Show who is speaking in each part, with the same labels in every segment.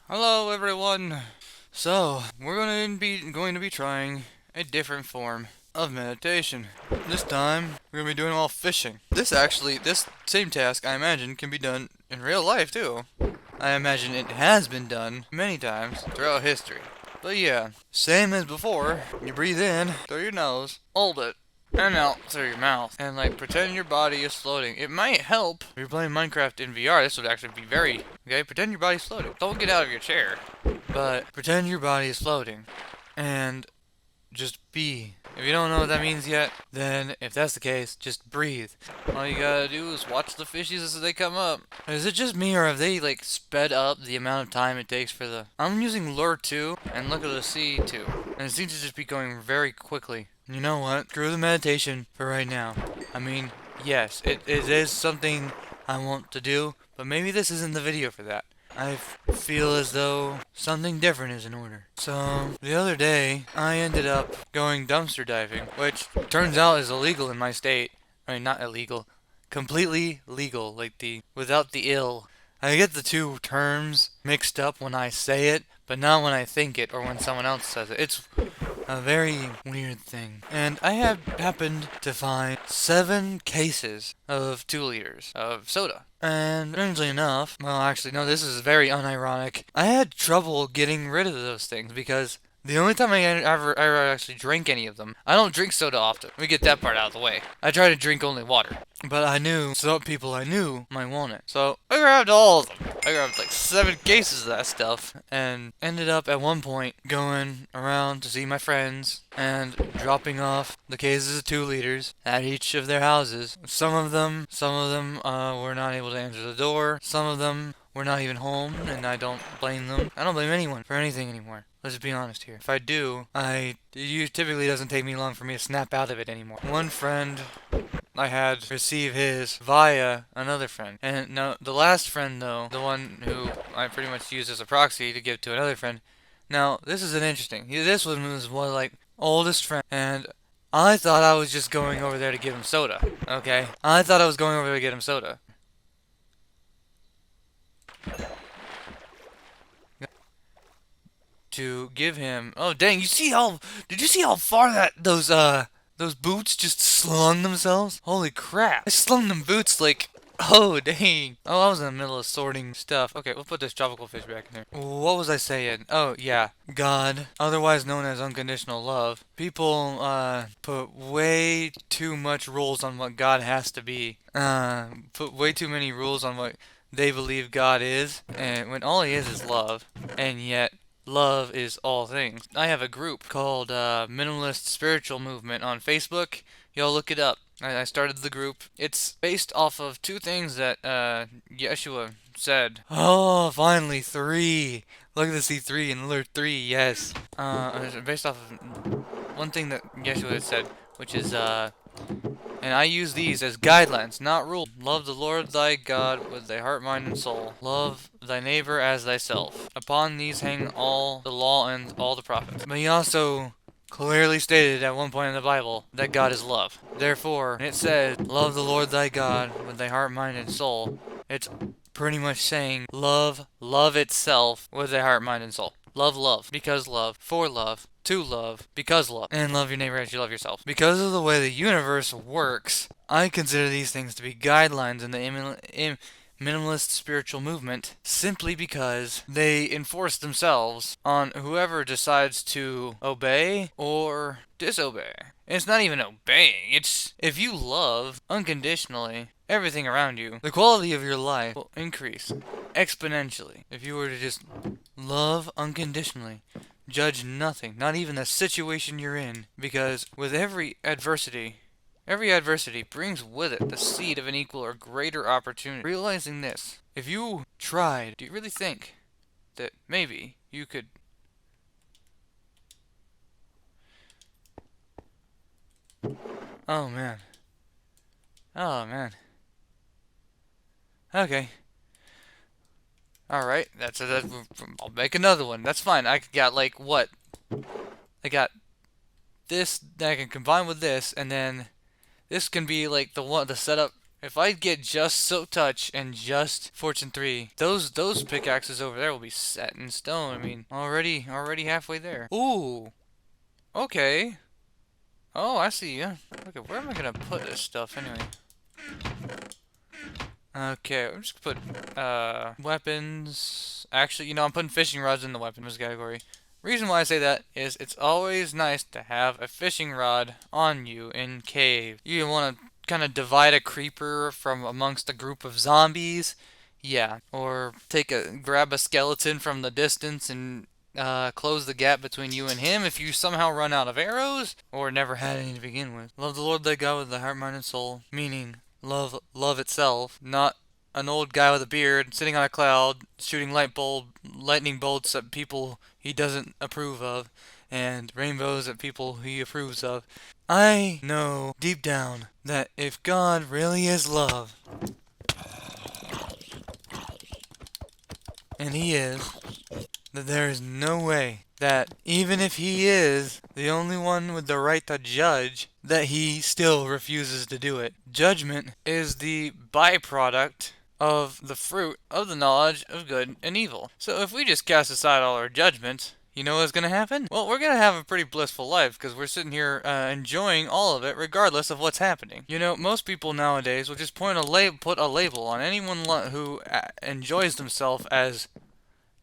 Speaker 1: Hello everyone. So, we're going to be trying a different form of meditation. This time, we're going to be doing all fishing. This same task, I imagine, can be done in real life too. I imagine it has been done many times throughout history. But yeah, same as before. You breathe in through your nose, hold it, and out through your mouth. And like pretend your body is floating. It might help if you're playing Minecraft in VR. This would actually be very okay. Pretend your body's floating. Don't get out of your chair, but pretend your body is floating, and just be. If you don't know what that means yet, then if that's the case, just breathe. All you gotta do is watch the fishies as they come up. Is it just me, or have they like sped up the amount of time it takes for the? I'm using lure 2 and look at the sea 2, and it seems to just be going very quickly. You know what? Screw the meditation for right now. I mean, yes, it is something I want to do, but maybe this isn't the video for that. I feel as though something different is in order. So, the other day, I ended up going dumpster diving, which turns out is illegal in my state. I mean, not illegal, completely legal, like without the ill. I get the two terms mixed up when I say it, but not when I think it or when someone else says it. It's a very weird thing. And I have happened to find 7 cases of 2 liters of soda. And strangely enough, well, actually, no, this is very unironic. I had trouble getting rid of those things because the only time I ever actually drank any of them, I don't drink soda often. Let me get that part out of the way. I try to drink only water. But I knew some people I knew might want it. So I grabbed all of them. I grabbed like 7 cases of that stuff and ended up at one point going around to see my friends and dropping off the cases of 2 liters at each of their houses. Some of them were not able to answer the door. Some of them were not even home, and I don't blame them. I don't blame anyone for anything anymore. Let's just be honest here. If I do, it typically doesn't take me long for me to snap out of it anymore. One friend I had received his via another friend. And no, the last friend though, the one who I pretty much used as a proxy to give to another friend. Now, this is an interesting. This one was one like oldest friend, and I thought I was just going over there to give him soda. Okay, I thought I was going over there to get him soda. To give him. Oh dang! You see how? Did you see how far those boots just slung themselves? Holy crap! I slung them boots like. Oh dang! Oh, I was in the middle of sorting stuff. Okay, we'll put this tropical fish back in there. What was I saying? Oh yeah, God, otherwise known as unconditional love. People put way too much rules on what God has to be. Put way too many rules on what they believe God is, and when all He is love, and yet love is all things. I have a group called Minimalist Spiritual Movement on Facebook. Y'all look it up. I started the group. It's based off of 2 things that Yeshua said. Oh, finally 3. Look at the C3 and alert 3. Yes. It's based off of one thing that Yeshua had said, which is and I use these as guidelines, not rules. Love the Lord thy God with thy heart, mind, and soul. Love thy neighbor as thyself. Upon these hang all the law and all the prophets. But he also clearly stated at one point in the Bible that God is love. Therefore, when it says, love the Lord thy God with thy heart, mind, and soul, it's pretty much saying love itself with thy heart, mind, and soul. Love, because love, for love, to love, because love, and love your neighbor as you love yourself. Because of the way the universe works, I consider these things to be guidelines in the minimalist spiritual movement simply because they enforce themselves on whoever decides to obey or disobey. It's not even obeying, it's if you love unconditionally everything around you, the quality of your life will increase exponentially. If you were to just love unconditionally, judge nothing, not even the situation you're in, because with every adversity brings with it the seed of an equal or greater opportunity. Realizing this, if you tried, do you really think that maybe you could... Oh man. Oh man. Okay. Alright, I'll make another one. That's fine. I got like what? I got this that I can combine with this, and then this can be like the setup If I get just Silk Touch and just Fortune 3, those pickaxes over there will be set in stone. I mean, already halfway there. Ooh, okay. Oh, I see ya. Okay, where am I gonna put this stuff anyway? Okay, I'm just gonna put weapons. Actually, I'm putting fishing rods in the weapons category. Reason why I say that is it's always nice to have a fishing rod on you in cave. You want to kind of divide a creeper from amongst a group of zombies. Yeah, or grab a skeleton from the distance and close the gap between you and him if you somehow run out of arrows or never had any to begin with. Love the Lord thy God with thy heart, mind, and soul, meaning love itself, not an old guy with a beard sitting on a cloud shooting lightning bolts at people he doesn't approve of and rainbows at people he approves of. I know deep down that if God really is love, and he is, that there is no way that even if he is the only one with the right to judge, that he still refuses to do it. Judgment is the byproduct of the fruit of the knowledge of good and evil. So if we just cast aside all our judgments, you know what's going to happen? Well, we're going to have a pretty blissful life because we're sitting here enjoying all of it regardless of what's happening. Most people nowadays will just put a label on anyone who enjoys themselves as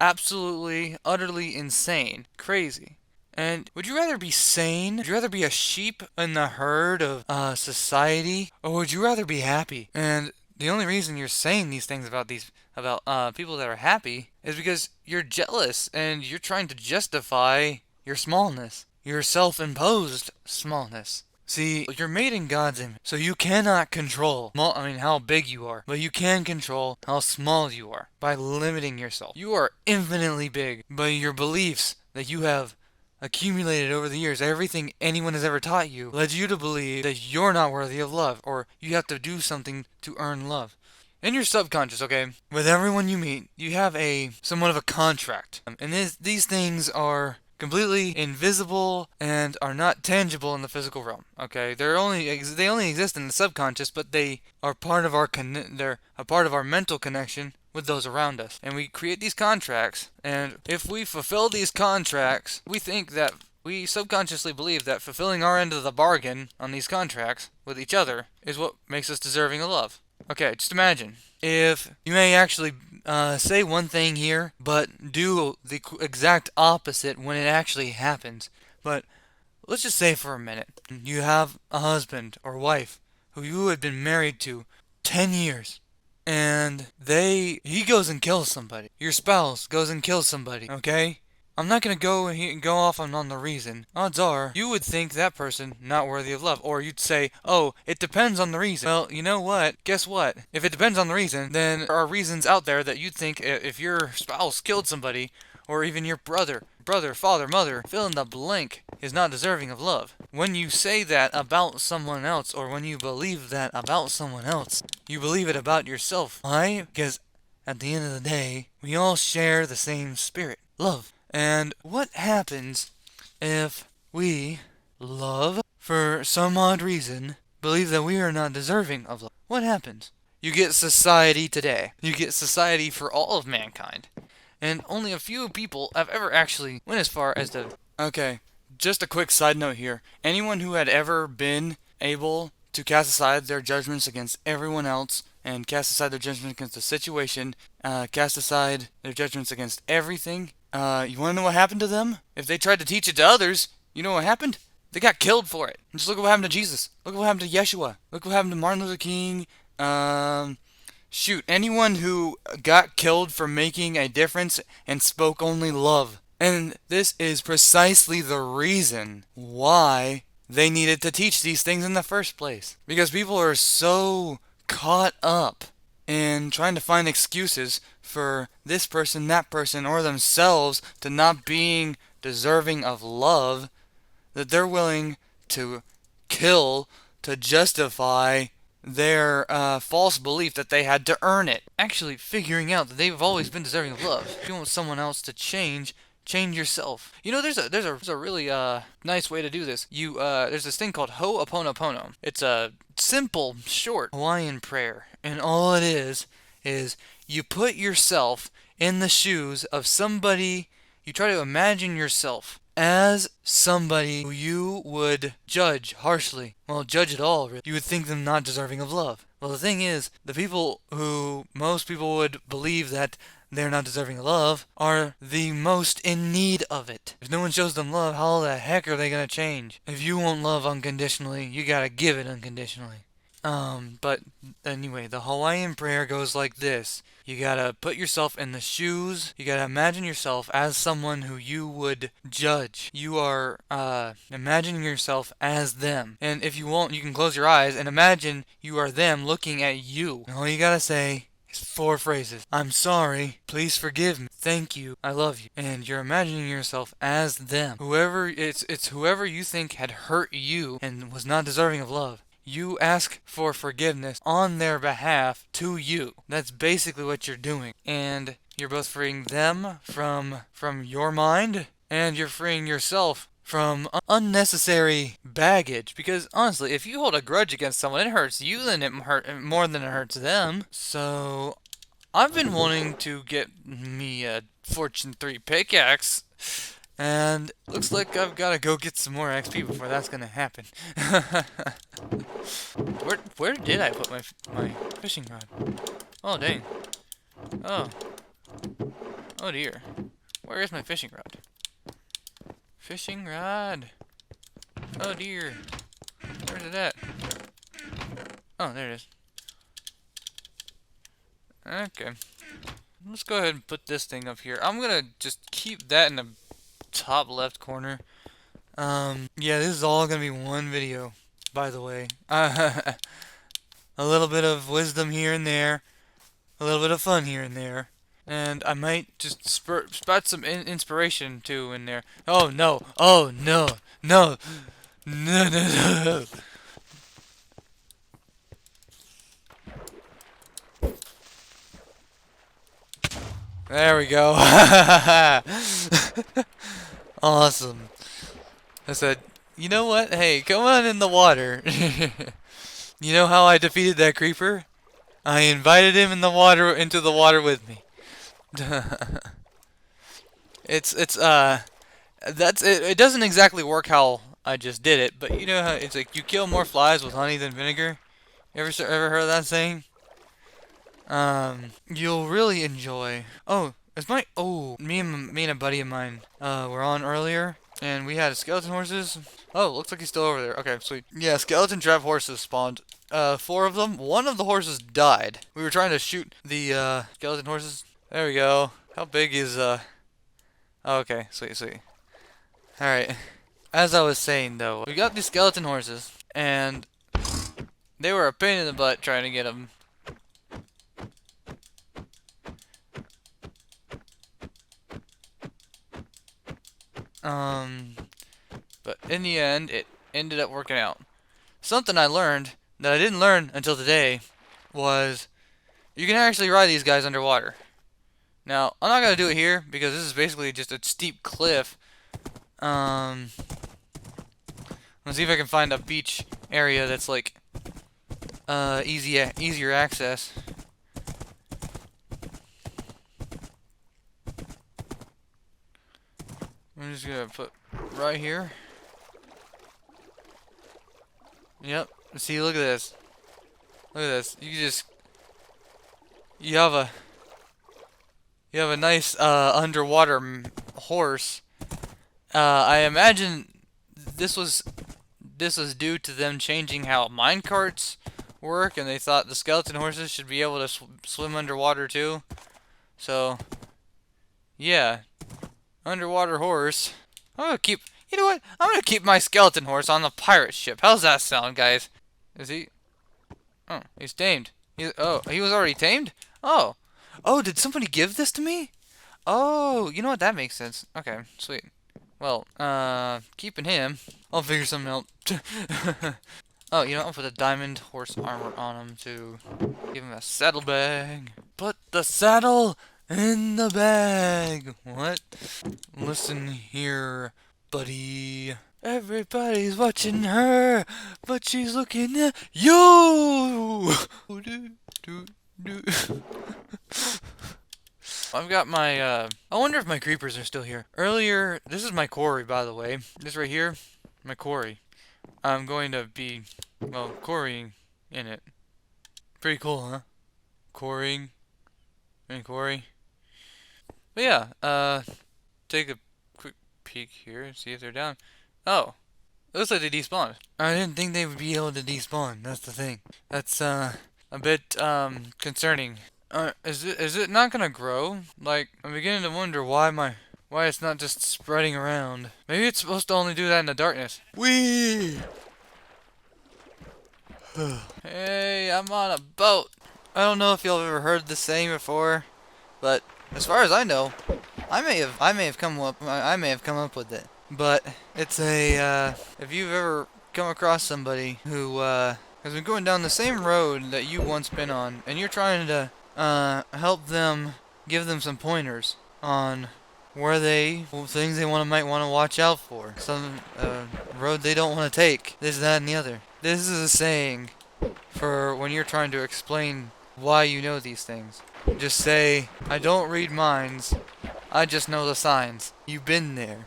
Speaker 1: absolutely, utterly insane, crazy. And would you rather be sane? Would you rather be a sheep in the herd of society, or would you rather be happy? And the only reason you're saying these things about people that are happy is because you're jealous and you're trying to justify your smallness, your self-imposed smallness. See, you're made in God's image, so you cannot control how big you are, but you can control how small you are by limiting yourself. You are infinitely big by your beliefs that you have accumulated over the years. Everything anyone has ever taught you led you to believe that you're not worthy of love, or you have to do something to earn love. In your subconscious, okay, with everyone you meet, you have somewhat of a contract, and these things are completely invisible and are not tangible in the physical realm. Okay, they only exist in the subconscious, but they are part of they're a part of our mental connection with those around us. And we create these contracts, and if we fulfill these contracts, we subconsciously believe that fulfilling our end of the bargain on these contracts with each other is what makes us deserving of love. Okay, just imagine if you may actually say one thing here, but do the exact opposite when it actually happens. But let's just say for a minute, you have a husband or wife who you had been married to 10 years, and he goes and kills somebody. Your spouse goes and kills somebody, okay? I'm not going to go off on the reason. Odds are, you would think that person not worthy of love. Or you'd say, oh, it depends on the reason. Well, you know what? Guess what? If it depends on the reason, then there are reasons out there that you'd think if your spouse killed somebody, or even your brother, father, mother, fill in the blank, is not deserving of love. When you say that about someone else, or when you believe that about someone else, you believe it about yourself. Why? Because at the end of the day, we all share the same spirit, love. And what happens if we love, for some odd reason, believe that we are not deserving of love? What happens? You get society today. You get society for all of mankind. And only a few people have ever actually went as far as to... Okay, just a quick side note here. Anyone who had ever been able to cast aside their judgments against everyone else and cast aside their judgments against the situation, cast aside their judgments against everything... you want to know what happened to them? If they tried to teach it to others, you know what happened? They got killed for it. And just look at what happened to Jesus. Look at what happened to Yeshua. Look what happened to Martin Luther King. Anyone who got killed for making a difference and spoke only love. And this is precisely the reason why they needed to teach these things in the first place. Because people are so caught up in trying to find excuses for this person, that person, or themselves to not being deserving of love, that they're willing to kill to justify their false belief that they had to earn it. Actually figuring out that they've always been deserving of love. If you want someone else to change, change yourself. You know, there's a really nice way to do this. There's this thing called Ho'oponopono. It's a simple, short Hawaiian prayer, and all it is you put yourself in the shoes of somebody. You try to imagine yourself as somebody who you would judge harshly. Well, judge at all, really. You would think them not deserving of love. Well, the thing is, the people who most people would believe that they're not deserving of love are the most in need of it. If no one shows them love, how the heck are they gonna change? If you want love unconditionally, you gotta give it unconditionally. But anyway, the Hawaiian prayer goes like this. You gotta put yourself in the shoes. You gotta imagine yourself as someone who you would judge. You are, imagining yourself as them. And if you won't, you can close your eyes and imagine you are them looking at you. And all you gotta say is 4 phrases. I'm sorry. Please forgive me. Thank you. I love you. And you're imagining yourself as them. It's whoever you think had hurt you and was not deserving of love. You ask for forgiveness on their behalf to you. That's basically what you're doing. And you're both freeing them from your mind, and you're freeing yourself from unnecessary baggage. Because honestly, if you hold a grudge against someone, it hurts you than it hurt more than it hurts them. So I've been wanting to get me a Fortune 3 pickaxe. And looks like I've got to go get some more XP before that's going to happen. Where did I put my fishing rod? Oh, dang. Oh. Oh, dear. Where is my fishing rod? Fishing rod. Oh, dear. Where's it at? Oh, there it is. Okay. Let's go ahead and put this thing up here. I'm going to just keep that in the top left corner. Yeah, this is all gonna be one video, by the way. A little bit of wisdom here and there, a little bit of fun here and there, and I might just spout some inspiration too in there. Oh no! Oh no! No! No! No! No! There we go. Awesome. I said, you know what? Hey, come on in the water. You know how I defeated that creeper? I invited him into the water with me. it's that's it. It doesn't exactly work how I just did it, but you know how it's like you kill more flies with honey than vinegar. Ever heard of that saying? You'll really enjoy. Oh, me and a buddy of mine were on earlier, and we had skeleton horses. Oh, looks like he's still over there. Okay, sweet. Yeah, skeleton trap horses spawned. 4 of them. One of the horses died. We were trying to shoot the skeleton horses. There we go. How big is Oh, okay, sweet. All right. As I was saying though, we got these skeleton horses, and they were a pain in the butt trying to get them. But in the end, it ended up working out. Something I learned that I didn't learn until today was you can actually ride these guys underwater. Now, I'm not going to do it here because this is basically just a steep cliff. Let's see if I can find a beach area that's like easier access. I'm just gonna put right here. Yep. See, look at this. Look at this. You have a nice underwater horse. I imagine this was due to them changing how minecarts work, and they thought the skeleton horses should be able to swim underwater too. So, yeah. Underwater horse. You know what? I'm gonna keep my skeleton horse on the pirate ship. How's that sound, guys? Is he? Oh, he's tamed. He was already tamed? Oh. Oh, did somebody give this to me? Oh, you know what? That makes sense. Okay, sweet. Well, keeping him. I'll figure something out. Oh, you know, I'll put a diamond horse armor on him to give him a saddlebag. Put the saddle in the bag. What? listen here, buddy. Everybody's watching her, but she's looking at you. I've got my, I wonder if my creepers are still here. Earlier, this is my quarry, by the way. This right here, my quarry. I'm going to be, well, quarrying in it. Pretty cool, huh? Quarrying. And quarry. But yeah, take a quick peek here, see if they're down. Oh, it looks like they despawned. I didn't think they would be able to despawn, that's the thing. That's, a bit, concerning. Is it not gonna grow? Like, I'm beginning to wonder why it's not just spreading around. Maybe it's supposed to only do that in the darkness. Whee! Hey, I'm on a boat. I don't know if y'all have ever heard this saying before, but as far as I know, I may have come up with it. But it's if you've ever come across somebody who has been going down the same road that you once been on, and you're trying to help them, give them some pointers on things they might want to watch out for, some road they don't want to take, this, that, and the other. This is a saying for when you're trying to explain why you know these things. Just say, I don't read minds, I just know the signs. You've been there,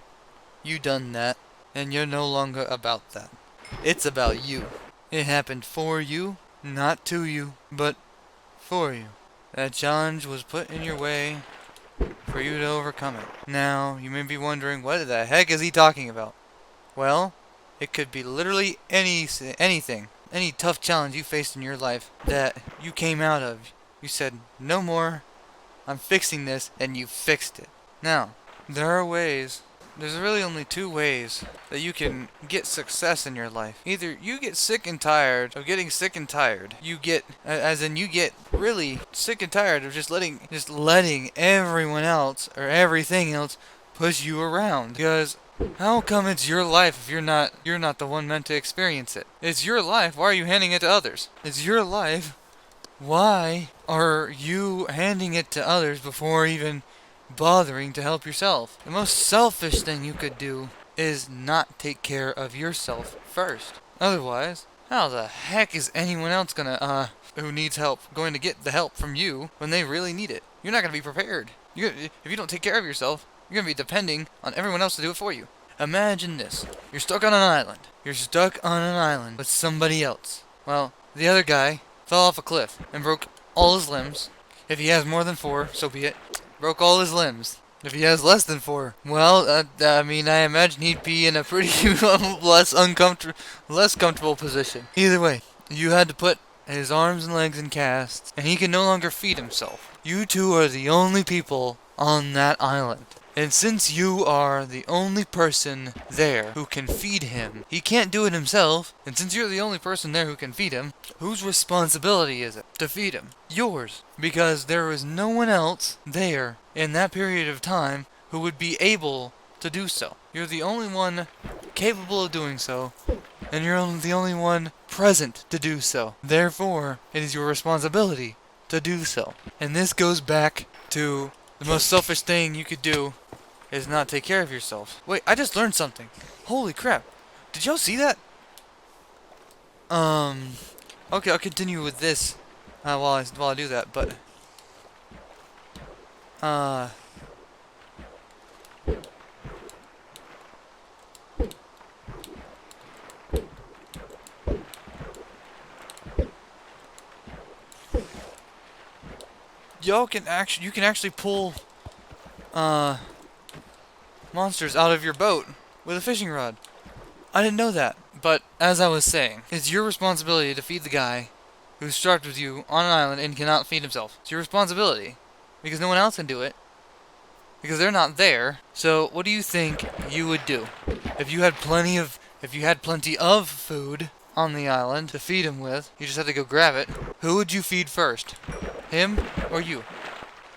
Speaker 1: you done that, and you're no longer about that. It's about you. It happened for you, not to you, but for you. That challenge was put in your way for you to overcome it. Now, you may be wondering, what the heck is he talking about? Well, it could be literally anything. Any tough challenge you faced in your life that you came out of. You said, no more, I'm fixing this, and you fixed it. Now, there's really only two ways that you can get success in your life. Either you get sick and tired of getting sick and tired. You get really sick and tired of just letting everyone else or everything else push you around. Because how come it's your life if you're not the one meant to experience it? It's your life, why are you handing it to others? It's your life, why are you handing it to others before even bothering to help yourself? The most selfish thing you could do is not take care of yourself first. Otherwise, how the heck is anyone else who needs help going to get the help from you when they really need it? You're not gonna be prepared. If you don't take care of yourself, you're gonna be depending on everyone else to do it for you. Imagine this. You're stuck on an island. You're stuck on an island with somebody else. Well, the other guy fell off a cliff and broke all his limbs. If he has more than 4, so be it. Broke all his limbs. If he has less than 4, well, I imagine he'd be in a pretty less comfortable position. Either way, you had to put his arms and legs in casts, and he can no longer feed himself. You two are the only people on that island. And since you are the only person there who can feed him, he can't do it himself, and since you're the only person there who can feed him, whose responsibility is it to feed him? Yours. Because there was no one else there in that period of time who would be able to do so. You're the only one capable of doing so, and you're the only one present to do so. Therefore, it is your responsibility to do so. And this goes back to the most selfish thing you could do is not take care of yourself. Wait, I just learned something. Holy crap. Did y'all see that? Okay, I'll continue with this while I do that, but you can actually pull monsters out of your boat with a fishing rod. I didn't know that. But as I was saying, it's your responsibility to feed the guy who's strapped with you on an island and cannot feed himself. It's your responsibility. Because no one else can do it. Because they're not there. So what do you think you would do? If you had plenty of food on the island to feed him with, you just had to go grab it, who would you feed first? Him or you?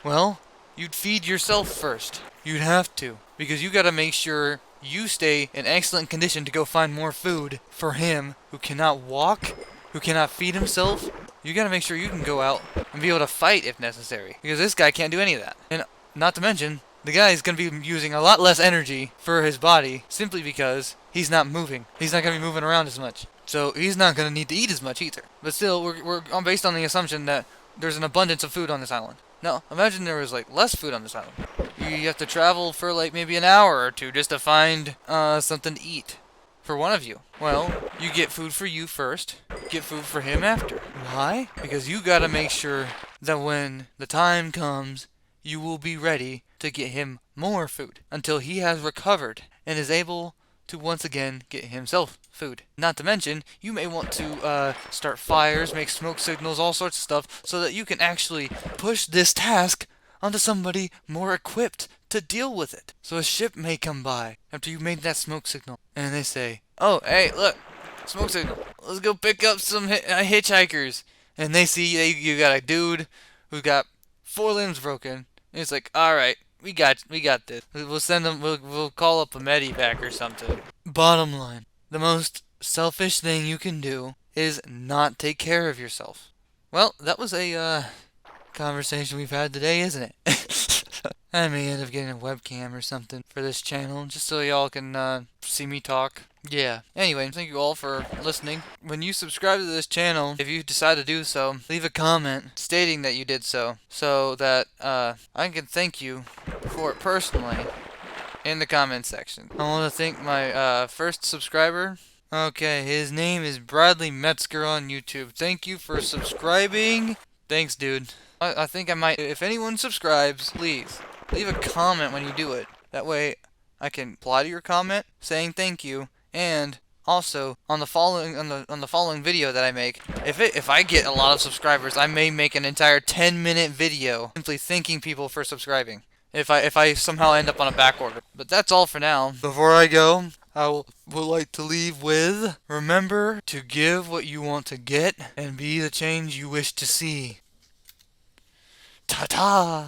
Speaker 1: Well, you'd feed yourself first. You'd have to. Because you gotta make sure you stay in excellent condition to go find more food for him who cannot walk, who cannot feed himself. You gotta make sure you can go out and be able to fight if necessary. Because this guy can't do any of that. And not to mention, the guy's going to be using a lot less energy for his body simply because he's not moving. He's not going to be moving around as much. So he's not going to need to eat as much either. But still, we're based on the assumption that there's an abundance of food on this island. No, imagine there was like less food on this island. You have to travel for like maybe an hour or two just to find something to eat for one of you. Well, you get food for you first, get food for him after. Why? Because you gotta make sure that when the time comes, you will be ready to get him more food until he has recovered and is able to once again get himself food. Not to mention, you may want to start fires, make smoke signals, all sorts of stuff, so that you can actually push this task onto somebody more equipped to deal with it. So a ship may come by after you made that smoke signal, and they say, "Oh, hey, look, smoke signal. Let's go pick up some hitchhikers." And they see you got a dude who got 4 limbs broken. And it's like, all right, we got this. We'll send them. We'll call up a medivac or something. Bottom line, the most selfish thing you can do is not take care of yourself. Well, that was a conversation we've had today, isn't it? I may end up getting a webcam or something for this channel, just so y'all can see me talk. Yeah. Anyway, thank you all for listening. When you subscribe to this channel, if you decide to do so, leave a comment stating that you did so that I can thank you for it personally in the comment section. I want to thank my first subscriber. Okay, his name is Bradley Metzger on YouTube. Thank you for subscribing. Thanks, dude. I think I might, if anyone subscribes, please leave a comment when you do it. That way I can reply to your comment saying thank you, and also on the following video that I make, if I get a lot of subscribers, I may make an entire 10-minute video simply thanking people for subscribing. If I somehow end up on a back order. But that's all for now. Before I go, I would like to leave with, remember to give what you want to get and be the change you wish to see. Ta-ta!